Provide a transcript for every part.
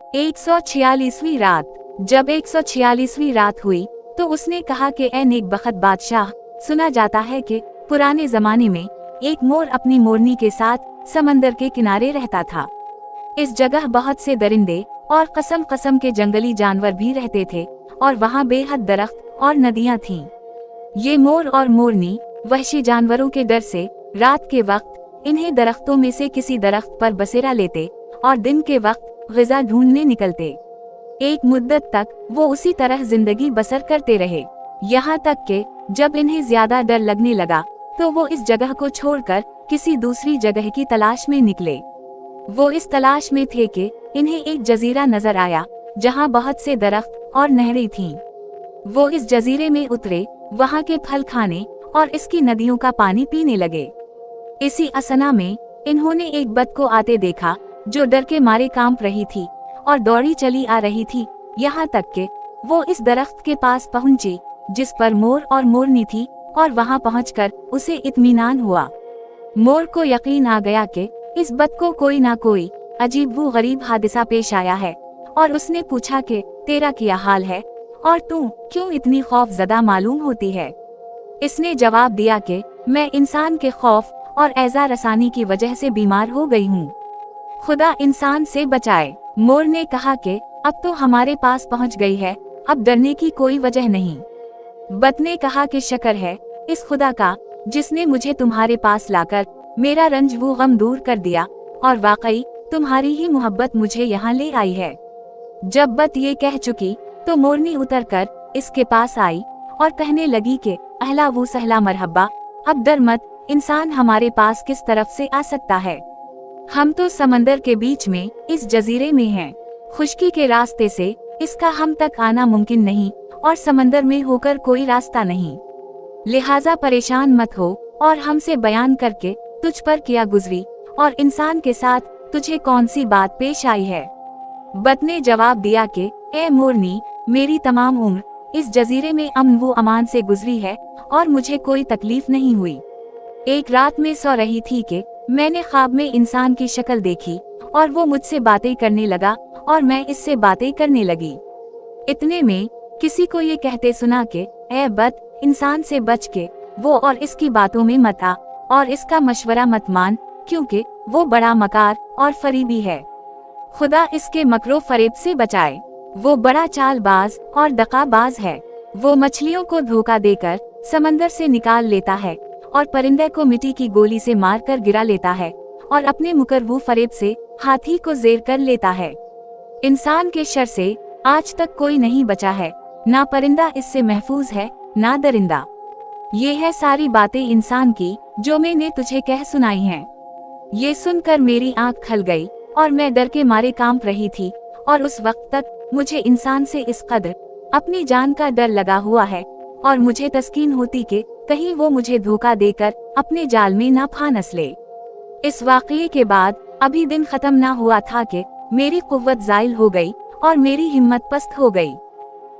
146वीं रात। जब 146वीं रात हुई तो उसने कहा कि ए नेक बख्त बादशाह, सुना जाता है कि पुराने जमाने में एक मोर अपनी मोरनी के साथ समंदर के किनारे रहता था। इस जगह बहुत से दरिंदे और कसम कसम के जंगली जानवर भी रहते थे और वहाँ बेहद दरख्त और नदियाँ थीं। ये मोर और मोरनी वहशी जानवरों के डर से रात के वक्त इन्हें दरख्तों में से किसी दरख्त पर बसेरा लेते और दिन के वक्त ग़िज़ा ढूंढने निकलते। एक मुद्दत तक वो उसी तरह जिंदगी बसर करते रहे, यहाँ तक कि जब इन्हें ज्यादा डर लगने लगा तो वो इस जगह को छोड़कर किसी दूसरी जगह की तलाश में निकले। वो इस तलाश में थे कि इन्हें एक जजीरा नजर आया जहाँ बहुत से दरख्त और नहरें थीं। वो इस जजीरे में उतरे, वहाँ के फल खाने और इसकी नदियों का पानी पीने लगे। इसी असना में इन्होंने एक बत को आते देखा जो डर के मारे कांप रही थी और दौड़ी चली आ रही थी, यहाँ तक कि वो इस दरख्त के पास पहुंची जिस पर मोर और मोरनी थी और वहाँ पहुंचकर उसे इत्मीनान हुआ। मोर को यकीन आ गया कि इस बत को कोई ना कोई अजीब वो गरीब हादिसा पेश आया है और उसने पूछा कि तेरा क्या हाल है और तू क्यों इतनी खौफजदा मालूम होती है। इसने जवाब दिया कि मैं इंसान के खौफ और एज़ा रसानी की वजह से बीमार हो गई हूँ, खुदा इंसान से बचाए। मोर ने कहा कि अब तो हमारे पास पहुँच गई है, अब डरने की कोई वजह नहीं। बत ने कहा कि शुक्र है इस खुदा का जिसने मुझे तुम्हारे पास लाकर मेरा रंज वो गम दूर कर दिया और वाकई तुम्हारी ही मोहब्बत मुझे यहाँ ले आई है। जब बत ये कह चुकी तो मोरनी उतरकर इसके पास आई और कहने लगी कि अहला वो सहला मरहबा, अब डर मत, इंसान हमारे पास किस तरफ से आ सकता है। हम तो समंदर के बीच में इस जजीरे में हैं, खुश्की के रास्ते से इसका हम तक आना मुमकिन नहीं और समंदर में होकर कोई रास्ता नहीं, लिहाजा परेशान मत हो और हमसे बयान करके तुझ पर क्या गुजरी और इंसान के साथ तुझे कौन सी बात पेश आई है। बत ने जवाब दिया कि ए मोरनी, मेरी तमाम उम्र इस जजीरे में अमन व अमान से गुजरी है और मुझे कोई तकलीफ नहीं हुई। एक रात में सो रही थी कि मैंने ख्वाब में इंसान की शक्ल देखी और वो मुझसे बातें करने लगा और मैं इससे बातें करने लगी। इतने में किसी को ये कहते सुना कि ए बत, इंसान से बच के वो और इसकी बातों में मत आ और इसका मशवरा मत मान, क्योंकि वो बड़ा मकार और फरीबी है। खुदा इसके मकरो फरेब से बचाए। वो बड़ा चालबाज और दगाबाज है। वो मछलियों को धोखा देकर समंदर से निकाल लेता है और परिंदे को मिट्टी की गोली से मारकर गिरा लेता है और अपने मुकरबू फरेब से हाथी को जेर कर लेता है। इंसान के शर से आज तक कोई नहीं बचा है, ना परिंदा इससे महफूज है ना दरिंदा। ये है सारी बातें इंसान की जो मैंने तुझे कह सुनाई हैं। ये सुनकर मेरी आंख खल गई और मैं डर के मारे कांप रही थी और उस वक्त तक मुझे इंसान से इस कदर अपनी जान का डर लगा हुआ है और मुझे तस्कीन होती कि कहीं वो मुझे धोखा देकर अपने जाल में ना फांस ले। इस वाक़ये के बाद अभी दिन खत्म ना हुआ था कि मेरी कुव्वत ज़ाइल हो गई और मेरी हिम्मत पस्त हो गई।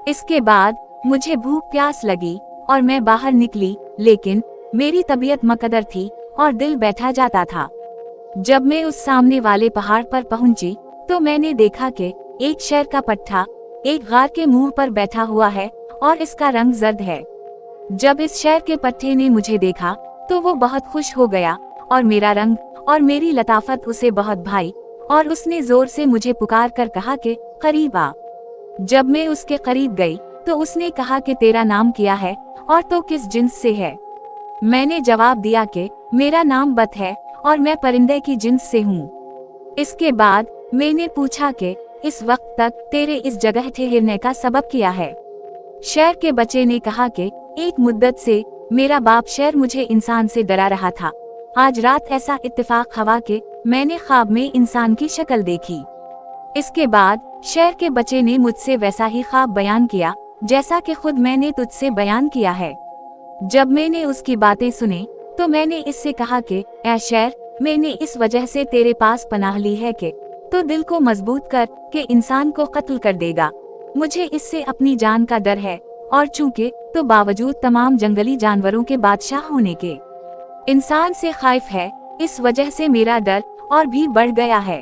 इसके बाद मुझे भूख प्यास लगी और मैं बाहर निकली, लेकिन मेरी तबीयत मकदर थी और दिल बैठा जाता था। जब मैं उस सामने वाले पहाड़ पर पहुंची तो मैंने देखा कि एक शेर का पट्ठा एक गार के मुंह पर बैठा हुआ है और इसका रंग जर्द है। जब इस शेर के पट्टे ने मुझे देखा तो वो बहुत खुश हो गया और मेरा रंग और मेरी लताफत उसे बहुत भाई और उसने जोर से मुझे पुकार कर कहा कि करीब आ। जब मैं उसके करीब गई तो उसने कहा कि तेरा नाम क्या है और तो किस जिन्स से है। मैंने जवाब दिया कि मेरा नाम बत है और मैं परिंदे की जिन्स से हूँ। इसके बाद मैंने पूछा कि इस वक्त तक तेरे इस जगह ठहरने का सबब क्या है। शेर के बच्चे ने कहा कि एक मुद्दत से मेरा बाप शेर मुझे इंसान से डरा रहा था। आज रात ऐसा इत्तेफाक हुआ कि मैंने ख्वाब में इंसान की शक्ल देखी। इसके बाद शेर के बच्चे ने मुझसे वैसा ही ख्वाब बयान किया जैसा कि खुद मैंने तुझसे बयान किया है। जब मैंने उसकी बातें सुनी तो मैंने इससे कहा कि ऐ शेर, मैंने इस वजह से तेरे पास पनाह ली है कि तो दिल को मजबूत कर के इंसान को कत्ल कर देगा। मुझे इससे अपनी जान का डर है और चूंकि तो बावजूद तमाम जंगली जानवरों के बादशाह होने के इंसान से खौफ है, इस वजह से मेरा डर और भी बढ़ गया है।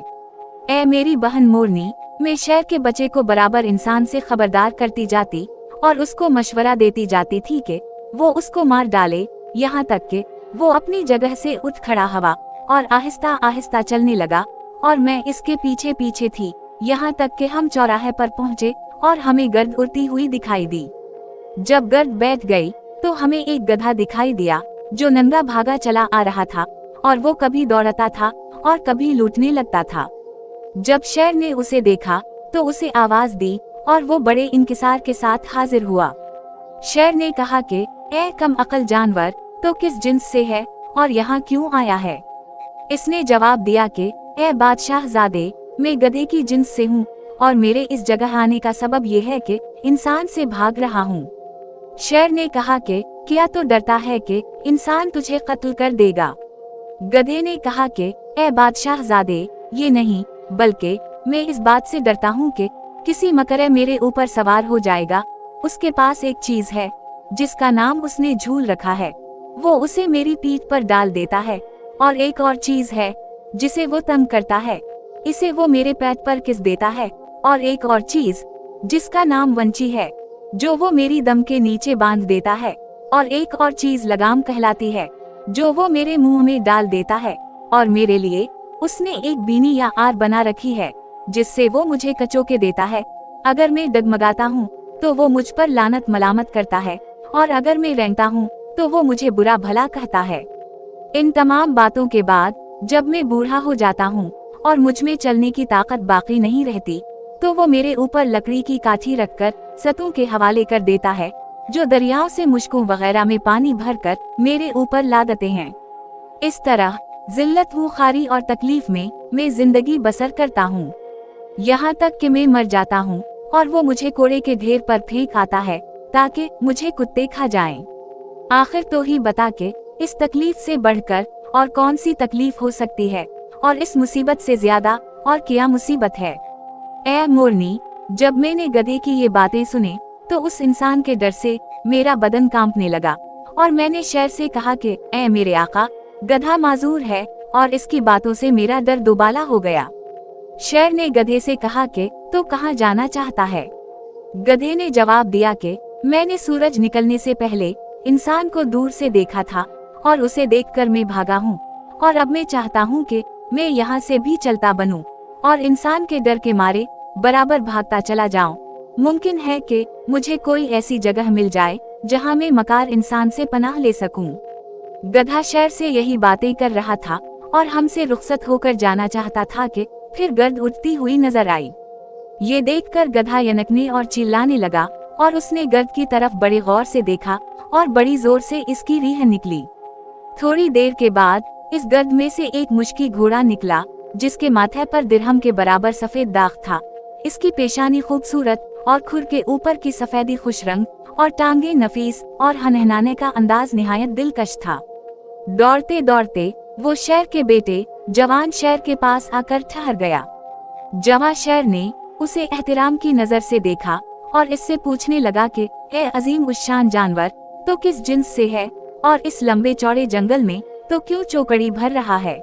ए मेरी बहन मोरनी, मैं शेर के बच्चे को बराबर इंसान से खबरदार करती जाती और उसको मशवरा देती जाती थी कि वो उसको मार डाले, यहाँ तक कि वो अपनी जगह से उठ खड़ा हुआ और आहिस्ता आहिस्ता चलने लगा और मैं इसके पीछे पीछे थी, यहाँ तक कि हम चौराहे पर पहुँचे और हमें गर्द उड़ती हुई दिखाई दी। जब गर्द बैठ गई तो हमें एक गधा दिखाई दिया जो नंगा भागा चला आ रहा था और वो कभी दौड़ता था और कभी लूटने लगता था। जब शेर ने उसे देखा तो उसे आवाज दी और वो बड़े इंकिसार के साथ हाजिर हुआ। शेर ने कहा कि ए कम अकल जानवर, तो किस जिन्स से है और यहाँ क्यों आया है? इसने जवाब दिया कि ए बादशाहज़ादे, मैं गधे की जिन्स से हूँ और मेरे इस जगह आने का सबब ये है कि इंसान से भाग रहा हूँ। शेर ने कहा कि क्या तो डरता है कि इंसान तुझे कत्ल कर देगा? गधे ने कहा कि ए बादशाहज़ादे, ये नहीं, बल्कि मैं इस बात से डरता हूँ कि किसी मकरे मेरे ऊपर सवार हो जाएगा। उसके पास एक चीज है जिसका नाम उसने झूल रखा है, वो उसे मेरी पीठ पर डाल देता है, और एक और चीज है जिसे वो तंग करता है, इसे वो मेरे पेट पर किस देता है, और एक और चीज जिसका नाम वंची है जो वो मेरी दम के नीचे बांध देता है, और एक और चीज लगाम कहलाती है जो वो मेरे मुंह में डाल देता है, और मेरे लिए उसने एक बीनी या आर बना रखी है जिससे वो मुझे कचोके देता है। अगर मैं डगमगाता हूँ तो वो मुझ पर लानत मलामत करता है, और अगर मैं रेंगता हूँ तो वो मुझे बुरा भला कहता है। इन तमाम बातों के बाद जब मैं बूढ़ा हो जाता हूँ और मुझ में चलने की ताकत बाकी नहीं रहती, तो वो मेरे ऊपर लकड़ी की काठी रखकर सतों के हवाले कर देता है जो दरियाओं से मुश्कों वगैरह में पानी भरकर मेरे ऊपर ला देते हैं। इस तरह जिल्लत व खारी और तकलीफ में मैं जिंदगी बसर करता हूँ, यहाँ तक कि मैं मर जाता हूँ और वो मुझे कोड़े के ढेर पर फेंक आता है ताकि मुझे कुत्ते खा जाएं। आखिर तो ही बता के इस तकलीफ से बढ़कर और कौन सी तकलीफ हो सकती है, और इस मुसीबत से ज्यादा और क्या मुसीबत है? ए मोरनी, जब मैंने गधे की ये बातें सुने तो उस इंसान के डर से मेरा बदन कांपने लगा और मैंने शेर से कहा कि ए मेरे आका, गधा माजूर है और इसकी बातों से मेरा डर दुबाला हो गया। शेर ने गधे से कहा कि तो कहाँ जाना चाहता है? गधे ने जवाब दिया कि मैंने सूरज निकलने से पहले इंसान को दूर से देखा था और उसे देखकर मैं भागा हूँ, और अब मैं चाहता हूँ कि मैं यहाँ से भी चलता बनूं और इंसान के डर के मारे बराबर भागता चला जाऊं। मुमकिन है कि मुझे कोई ऐसी जगह मिल जाए जहाँ मैं मकार इंसान से पनाह ले सकूं। गधा शेर से यही बातें कर रहा था और हमसे रुखसत होकर जाना चाहता था कि फिर गर्द उठती हुई नजर आई। ये देखकर गधा यनकने और चिल्लाने लगा और उसने गर्द की तरफ बड़े गौर से देखा और बड़ी जोर से इसकी रीह निकली। थोड़ी देर के बाद इस गर्द में से एक मुश्की घोड़ा निकला जिसके माथे पर दिरहम के बराबर सफेद दाग था। इसकी पेशानी खूबसूरत और खुर के ऊपर की सफेदी खुश रंग और टांगे नफीस और हनहनाने का अंदाज निहायत दिलकश था। दौड़ते दौड़ते वो शेर के बेटे जवान शेर के पास आकर ठहर गया। जवान शेर ने उसे एहतराम की नजर से देखा और इससे पूछने लगा कि ए अजीम उश्शान जानवर, तो किस जिन्स से है और इस लंबे चौड़े जंगल में तो क्यों चौकड़ी भर रहा है?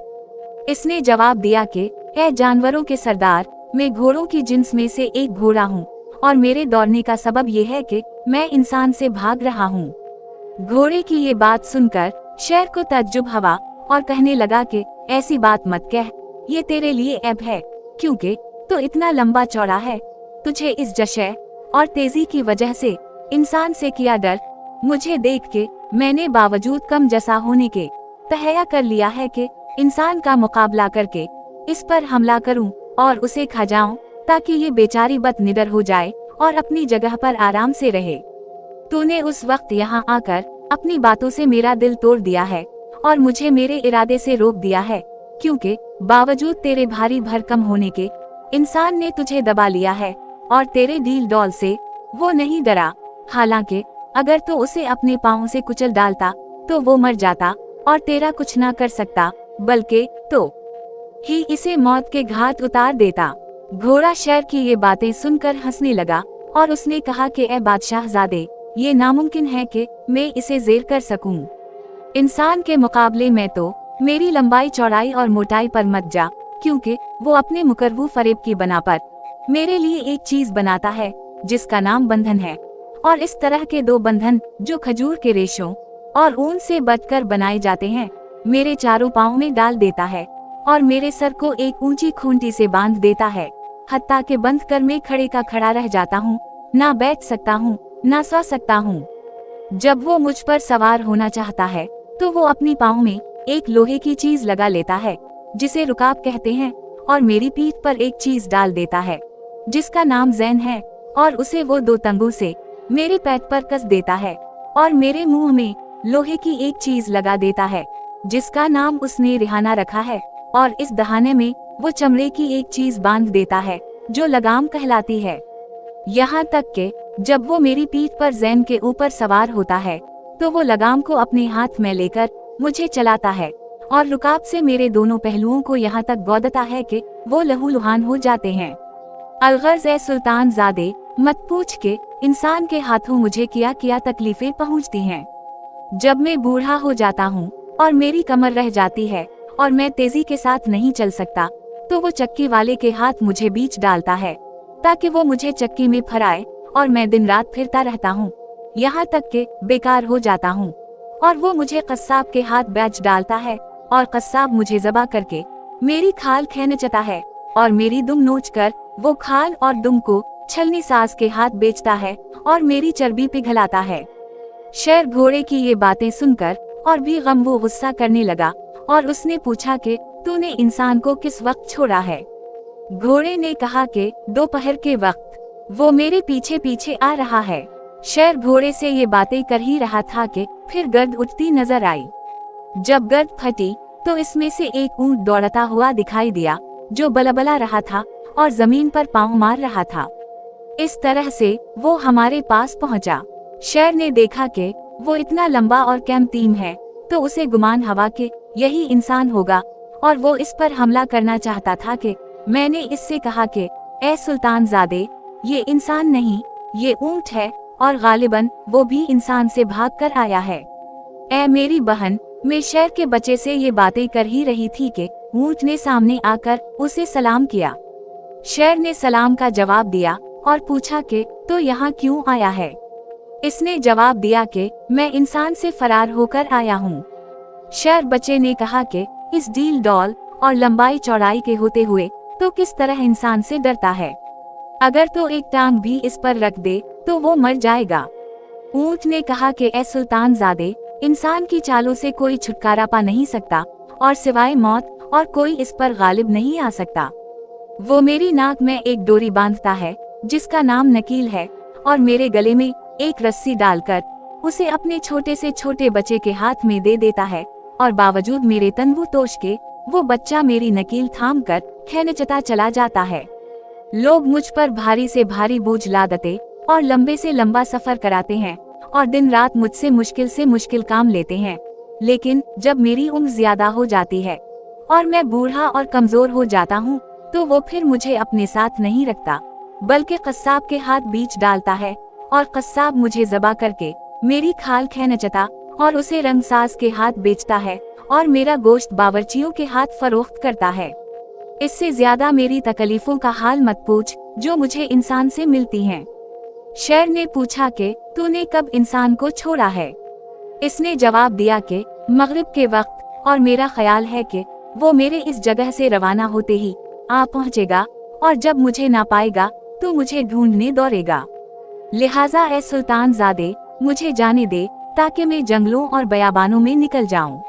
इसने जवाब दिया कि ए जानवरों के सरदार, मैं घोड़ों की जिन्स में से एक घोड़ा हूँ और मेरे दौड़ने का सबब ये है कि मैं इंसान से भाग रहा हूँ। घोड़े की ये बात सुनकर शेर को तज्जुब हुआ और कहने लगा कि ऐसी बात मत कह, ये तेरे लिए ऐब है क्योंकि तो इतना लंबा चौड़ा है। तुझे इस जशे और तेजी की वजह से इंसान से किया डर। मुझे देख के मैंने बावजूद कम जसा होने के तहैया कर लिया है कि इंसान का मुकाबला करके इस पर हमला करूं और उसे खा जाऊं ताकि ये बेचारी बदनिडर हो जाए और अपनी जगह पर आराम से रहे। तूने उस वक्त यहाँ आकर अपनी बातों से मेरा दिल तोड़ दिया है और मुझे मेरे इरादे से रोक दिया है, क्योंकि बावजूद तेरे भारी भरकम होने के इंसान ने तुझे दबा लिया है और तेरे डील डॉल से वो नहीं डरा। हालांकि अगर तो उसे अपने पाँव से कुचल डालता तो वो मर जाता और तेरा कुछ ना कर सकता, बल्कि तो ही इसे मौत के घाट उतार देता। घोड़ा शेर की ये बातें सुनकर हंसने लगा और उसने कहा कि ए बादशाहज़ादे, ये नामुमकिन है कि मैं इसे ज़ेर कर सकूं। इंसान के मुकाबले में तो मेरी लंबाई चौड़ाई और मोटाई पर मत जा, क्योंकि वो अपने मुकर्रबू फरेब की बना पर मेरे लिए एक चीज बनाता है जिसका नाम बंधन है, और इस तरह के 2 बंधन जो खजूर के रेशों और ऊन से बटकर बनाए जाते हैं मेरे चारों पाँव में डाल देता है और मेरे सर को एक ऊंची खूंटी से बांध देता है, हत्ता के बंध कर मैं खड़े का खड़ा रह जाता हूँ, ना बैठ सकता हूँ ना सो सकता हूँ। जब वो मुझ पर सवार होना चाहता है तो वो अपनी पाँव में एक लोहे की चीज लगा लेता है जिसे रुकाब कहते हैं, और मेरी पीठ पर एक चीज डाल देता है जिसका नाम जैन है, और उसे वो 2 तंगों से मेरे पेट पर कस देता है और मेरे मुंह में लोहे की एक चीज लगा देता है जिसका नाम उसने रिहाना रखा है, और इस दहाने में वो चमड़े की एक चीज बांध देता है जो लगाम कहलाती है। यहाँ तक के जब वो मेरी पीठ पर जैन के ऊपर सवार होता है तो वो लगाम को अपने हाथ में लेकर मुझे चलाता है और रुकाब से मेरे दोनों पहलुओं को यहाँ तक गोदता है कि वो लहूलुहान हो जाते हैं। अलगर्ज ए सुल्तान ज़ादे, मत पूछ के इंसान के हाथों मुझे किया तकलीफें पहुँचती हैं। जब मैं बूढ़ा हो जाता हूँ और मेरी कमर रह जाती है और मैं तेजी के साथ नहीं चल सकता तो वो चक्की वाले के हाथ मुझे बीच डालता है ताकि वो मुझे चक्की में फराए, और मैं दिन रात फिरता रहता हूँ यहाँ तक के बेकार हो जाता हूँ, और वो मुझे कस्साब के हाथ बैच डालता है और कस्साब मुझे ज़बा करके मेरी खाल खींचता है और मेरी दुम नोच कर वो खाल और दुम को छलनी सास के हाथ बेचता है और मेरी चर्बी पिघलाता है। शेर घोड़े की ये बातें सुनकर और भी गम वो गुस्सा करने लगा और उसने पूछा कि तूने इंसान को किस वक्त छोड़ा है। घोड़े ने कहा कि दोपहर के वक्त वो मेरे पीछे पीछे आ रहा है। शेर घोड़े से ये बातें कर ही रहा था कि फिर गर्द उठती नजर आई। जब गर्द फटी तो इसमें से एक ऊंट दौड़ता हुआ दिखाई दिया जो बलबला रहा था और जमीन पर पांव मार रहा था। इस तरह से वो हमारे पास पहुंचा। शेर ने देखा कि वो इतना लंबा और कैमतीम है तो उसे गुमान हवा के यही इंसान होगा, और वो इस पर हमला करना चाहता था कि मैंने इससे कहा कि ए सुल्तान ज़ादे, ये इंसान नहीं, ये ऊंट है, और गालिबन वो भी इंसान से भाग कर आया है। ए मेरी बहन, मैं शेर के बच्चे से ये बातें कर ही रही थी कि ऊंट ने सामने आकर उसे सलाम किया। शेर ने सलाम का जवाब दिया और पूछा कि तो यहाँ क्यों आया है। इसने जवाब दिया कि मैं इंसान से फरार होकर आया हूँ। शेर बच्चे ने कहा कि इस डील डॉल और लंबाई चौड़ाई के होते हुए तो किस तरह इंसान से डरता है। अगर तो एक टांग भी इस पर रख दे तो वो मर जाएगा। ऊंट ने कहा कि ए सुल्तान ज़ादे, इंसान की चालों से कोई छुटकारा पा नहीं सकता और सिवाय मौत और कोई इस पर गालिब नहीं आ सकता। वो मेरी नाक में एक डोरी बांधता है जिसका नाम नकील है और मेरे गले में एक रस्सी डालकर उसे अपने छोटे से छोटे बच्चे के हाथ में दे देता है, और बावजूद मेरे तंबू तोश के वो बच्चा मेरी नकील थाम कर खींचता चला जाता है। लोग मुझ पर भारी से भारी बोझ लादते और लंबे से लंबा सफर कराते हैं और दिन रात मुझसे मुश्किल से मुश्किल काम लेते हैं, लेकिन जब मेरी उम्र ज्यादा हो जाती है और मैं बूढ़ा और कमजोर हो जाता हूँ तो वो फिर मुझे अपने साथ नहीं रखता, बल्कि कस्साब के हाथ बीच डालता है और कस्साब मुझे ज़बा करके मेरी खाल खींचता और उसे रंगसाज के हाथ बेचता है और मेरा गोश्त बावर्चियों के हाथ फरोख्त करता है। इससे ज्यादा मेरी तकलीफों का हाल मत पूछ जो मुझे इंसान से मिलती हैं। शेर ने पूछा कि तूने कब इंसान को छोड़ा है। इसने जवाब दिया कि मगरिब के वक्त, और मेरा ख्याल है कि वो मेरे इस जगह से रवाना होते ही आ पहुँचेगा, और जब मुझे ना पाएगा तो मुझे ढूंढने दौड़ेगा। लिहाजा ए सुल्तान ज़ादे, मुझे जाने दे ताकि मैं जंगलों और बयाबानों में निकल जाऊं।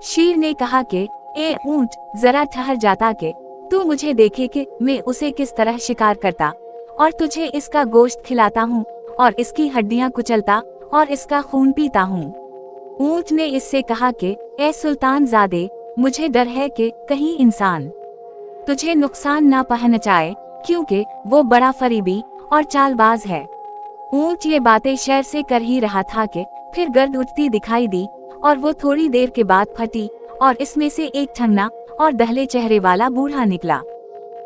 शेर ने कहा कि ए ऊंट, जरा ठहर जाता कि तू मुझे देखे कि मैं उसे किस तरह शिकार करता और तुझे इसका गोश्त खिलाता हूँ और इसकी हड्डियाँ कुचलता और इसका खून पीता हूँ। ऊंट ने इससे कहा कि ए सुल्तान ज़ादे, मुझे डर है कि कहीं इंसान तुझे नुकसान ना पहुंचाए, क्योंकि वो बड़ा फरीबी और चालबाज है। ऊंट ये बातें शेर से कर ही रहा था कि फिर गर्द उठती दिखाई दी और वो थोड़ी देर के बाद फटी और इसमें से एक ठंगना और दहले चेहरे वाला बूढ़ा निकला।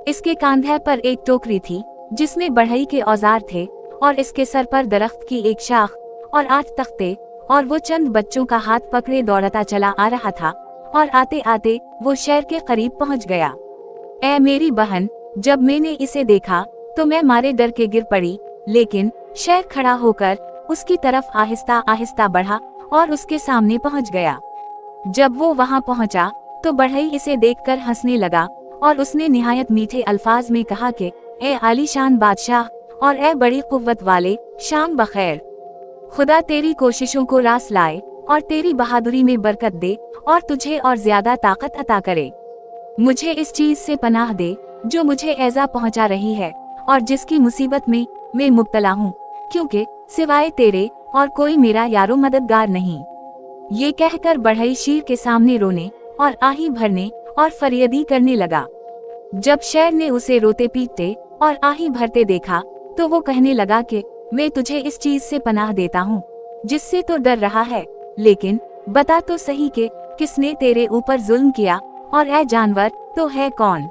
इसके कांधे पर एक टोकरी थी जिसमें बढ़ई के औजार थे और इसके सर पर दरख्त की एक शाख और 8 तख्ते, और वो चंद बच्चों का हाथ पकड़े दौड़ता चला आ रहा था, और आते आते वो शेर के करीब पहुंच गया। ए मेरी बहन, जब मैंने इसे देखा तो मैं मारे डर के गिर पड़ी, लेकिन शेर खड़ा होकर उसकी तरफ आहिस्ता आहिस्ता बढ़ा और उसके सामने पहुंच गया। जब वो वहां पहुंचा तो बढ़ई इसे देखकर हंसने लगा और उसने निहायत मीठे अल्फाज में कहा कि ए आलीशान बादशाह और ए बड़ी कुव्वत वाले, शाम बखैर। खुदा तेरी कोशिशों को रास लाए और तेरी बहादुरी में बरकत दे और तुझे और ज्यादा ताकत अता करे। मुझे इस चीज से पनाह दे जो मुझे ऐजा पहुंचा रही है और जिसकी मुसीबत में मैं मुब्तला हूँ, क्योंकि सिवाय तेरे और कोई मेरा यारो मददगार नहीं। ये कहकर बढ़ई शेर के सामने रोने और आही भरने और फरियादी करने लगा। जब शेर ने उसे रोते पीटते और आही भरते देखा तो वो कहने लगा कि मैं तुझे इस चीज से पनाह देता हूँ जिससे तो डर रहा है, लेकिन बता तो सही कि किसने तेरे ऊपर जुल्म किया और ए जानवर तो है कौन?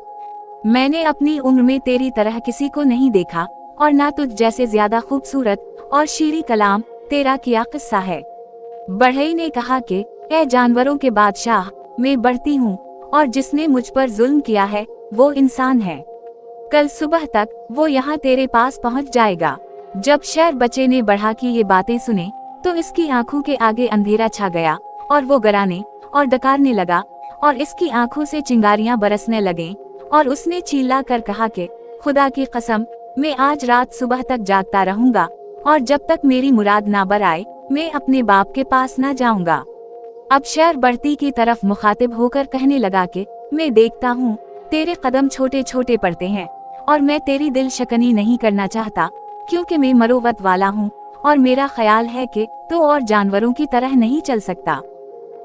मैंने अपनी उम्र में तेरी तरह किसी को नहीं देखा और ना तुझ जैसे ज्यादा खूबसूरत और शीरी कलाम तेरा किया किस्सा है। बढ़ई ने कहा कि ए जानवरों के बादशाह, मैं बढ़ती हूँ और जिसने मुझ पर जुल्म किया है वो इंसान है। कल सुबह तक वो यहाँ तेरे पास पहुँच जाएगा। जब शेर बच्चे ने बढ़ा की ये बातें सुने तो इसकी आंखों के आगे अंधेरा छा गया और वो गराने और डकारने लगा और इसकी आंखों से चिंगारियां बरसने लगे और उसने चिल्ला कर कहा कि खुदा की कसम, मैं आज रात सुबह तक जागता रहूंगा और जब तक मेरी मुराद ना बर आए मैं अपने बाप के पास ना जाऊंगा। अब शेर बढ़ती की तरफ मुखातिब होकर कहने लगा कि मैं देखता हूँ तेरे कदम छोटे छोटे पड़ते हैं और मैं तेरी दिल शकनी नहीं करना चाहता, क्योंकि मैं मरोवत वाला हूँ और मेरा ख्याल है कि तो और जानवरों की तरह नहीं चल सकता।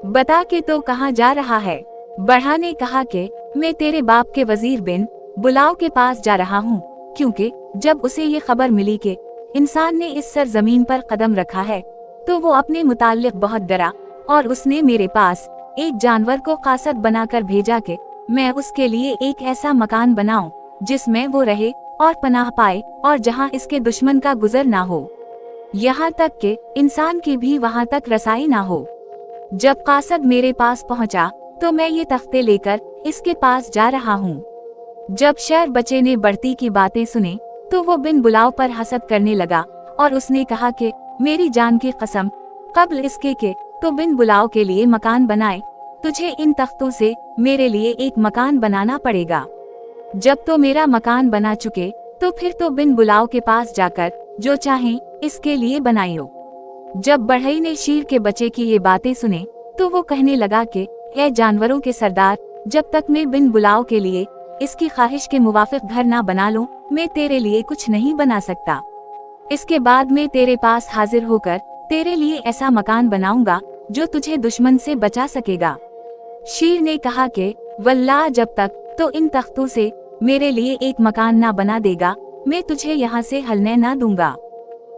बता के तो कहाँ जा रहा है? बढ़ा ने कहा कि मैं तेरे बाप के वजीर बिन बुलाव के पास जा रहा हूँ, क्योंकि जब उसे ये खबर मिली कि इंसान ने इस सरजमीन पर कदम रखा है तो वो अपने मुताल्लिक बहुत डरा और उसने मेरे पास एक जानवर को कासद बनाकर भेजा कि मैं उसके लिए एक ऐसा मकान बनाऊं जिसमें वो रहे और पनाह पाए और जहां इसके दुश्मन का गुजर ना हो, यहाँ तक कि इंसान की भी वहां तक रसाई ना हो। जब कासद मेरे पास पहुंचा तो मैं ये तख्ते लेकर इसके पास जा रहा हूँ। जब शेर बच्चे ने बढ़ती की बातें सुने तो वो बिन बुलाव पर हसद करने लगा और उसने कहा कि मेरी जान की कसम, कब्ल इसके के तो बिन बुलाव के लिए मकान बनाए, तुझे इन तख्तों से मेरे लिए एक मकान बनाना पड़ेगा। जब तो मेरा मकान बना चुके तो फिर तो बिन बुलाव के पास जाकर जो चाहें इसके लिए बनाइयो। जब बढ़ई ने शेर के बच्चे की ये बातें सुने तो वो कहने लगा कि ए जानवरों के सरदार, जब तक मैं बिन बुलाव के लिए इसकी ख्वाहिश के मुवाफिक घर ना बना लूं, मैं तेरे लिए कुछ नहीं बना सकता। इसके बाद मैं तेरे पास हाजिर होकर तेरे लिए ऐसा मकान बनाऊंगा जो तुझे दुश्मन से बचा सकेगा। शेर ने कहा कि वल्लाह, जब तक तो इन तख्तों से मेरे लिए एक मकान ना बना देगा मैं तुझे यहाँ से हलने ना दूंगा।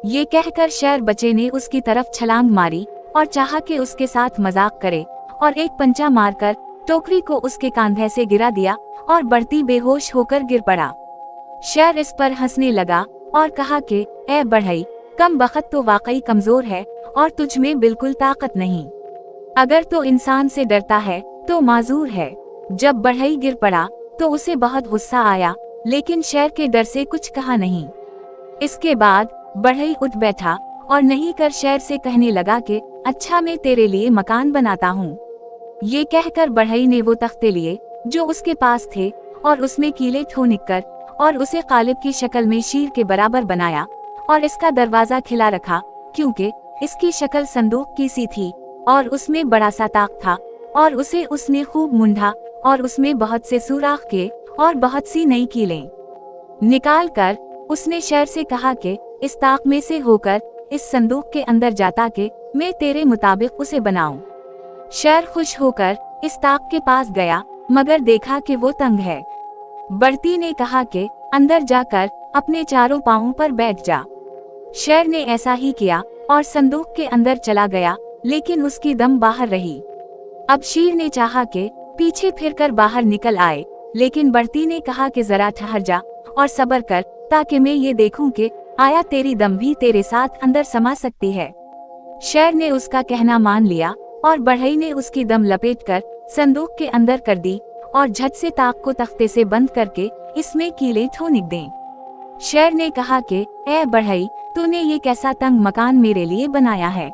ये कहकर शेर बच्चे ने उसकी तरफ छलांग मारी और चाहा कि उसके साथ मजाक करे और एक पंचा मारकर टोकरी को उसके कांधे से गिरा दिया और बढ़ती बेहोश होकर गिर पड़ा। शेर इस पर हंसने लगा और कहा कि ए बढ़ई, कम बखत तो वाकई कमजोर है और तुझ में बिल्कुल ताकत नहीं। अगर तो इंसान से डरता है तो माजूर है। जब बढ़ई गिर पड़ा तो उसे बहुत गुस्सा आया, लेकिन शेर के डर से कुछ कहा नहीं। इसके बाद बढ़ई उठ बैठा और नहीं कर शेर से कहने लगा कि अच्छा, मैं तेरे लिए मकान बनाता हूँ। ये कहकर बढ़ई ने वो तख्ते लिए जो उसके पास थे और उसमें कीले ठोनिक कर और उसे कालिब की शक्ल में शेर के बराबर बनाया और इसका दरवाजा खिला रखा, क्योंकि इसकी शक्ल संदूक की सी थी और उसमें बड़ा सा ताक था और उसे उसने खूब मुंढा और उसमें बहुत से सुराख के और बहुत सी नई कीलें निकाल कर उसने शेर से कहा कि इस ताक में से होकर इस संदूक के अंदर जाता कि मैं तेरे मुताबिक उसे बनाऊं। शेर खुश होकर इस ताक के पास गया, मगर देखा कि वो तंग है। बढ़ती ने कहा कि अंदर जाकर अपने चारों पांवों पर बैठ जा। शेर ने ऐसा ही किया और संदूक के अंदर चला गया, लेकिन उसकी दम बाहर रही। अब शेर ने चाहा कि पीछे फिरकर बाहर निकल आए, लेकिन बढ़ती ने कहा कि जरा ठहर जा और सब्र कर, ताकि मैं ये देखूं कि आया तेरी दम भी तेरे साथ अंदर समा सकती है। शेर ने उसका कहना मान लिया और बढ़ई ने उसकी दम लपेटकर संदूक के अंदर कर दी और झट से ताक को तख्ते से बंद करके इसमें कीलें ठोनिक दें। शेर ने कहा कि ए बढ़ई, तूने ये कैसा तंग मकान मेरे लिए बनाया है,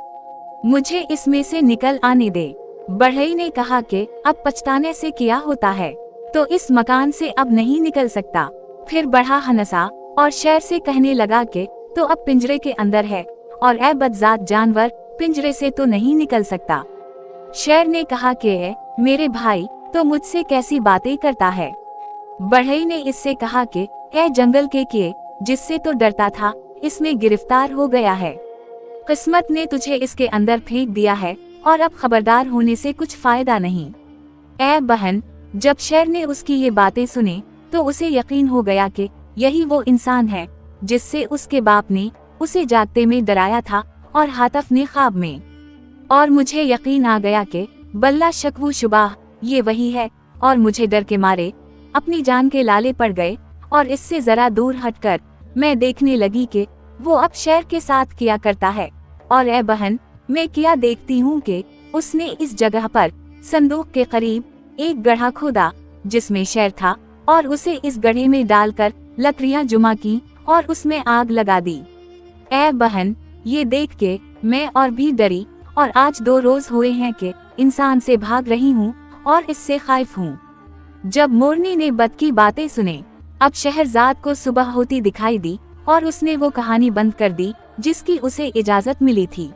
मुझे इसमें से निकल आने दे। बढ़ई ने कहा कि अब पछताने से क्या होता है, तो इस मकान से अब नहीं निकल सकता। फिर बढ़ा हंसा और शेर से कहने लगा कि तो अब पिंजरे के अंदर है और ए बदजात जानवर, पिंजरे से तो नहीं निकल सकता। शेर ने कहा कि मेरे भाई, तो मुझसे कैसी बातें करता है। बढ़ई ने इससे कहा कि ए जंगल के किए, जिससे तो डरता था, इसमें गिरफ्तार हो गया है। किस्मत ने तुझे इसके अंदर फेंक दिया है और अब खबरदार होने से कुछ फायदा नहीं। ए बहन, जब शेर ने उसकी ये बातें सुनी तो उसे यकीन हो गया कि यही वो इंसान है जिससे उसके बाप ने उसे जागते में डराया था और हातफ ने ख्वाब में। और मुझे यकीन आ गया कि बल्ला शकवू शुबाह ये वही है, और मुझे डर के मारे अपनी जान के लाले पड़ गए। और इससे जरा दूर हटकर मैं देखने लगी कि वो अब शेर के साथ किया करता है। और ए बहन, मैं क्या देखती हूँ कि उसने इस जगह पर संदूक के करीब एक गड्ढा खोदा जिसमें शेर था, और उसे इस गड्ढे में डालकर लकड़ियां जुमा की और उसमें आग लगा दी। ए बहन, ये देख के मैं और भी डरी, और आज 2 रोज हुए हैं कि इंसान से भाग रही हूँ और इससे खौफ हूँ। जब मोरनी ने बद की बातें सुने, अब शहरजाद को सुबह होती दिखाई दी और उसने वो कहानी बंद कर दी जिसकी उसे इजाजत मिली थी।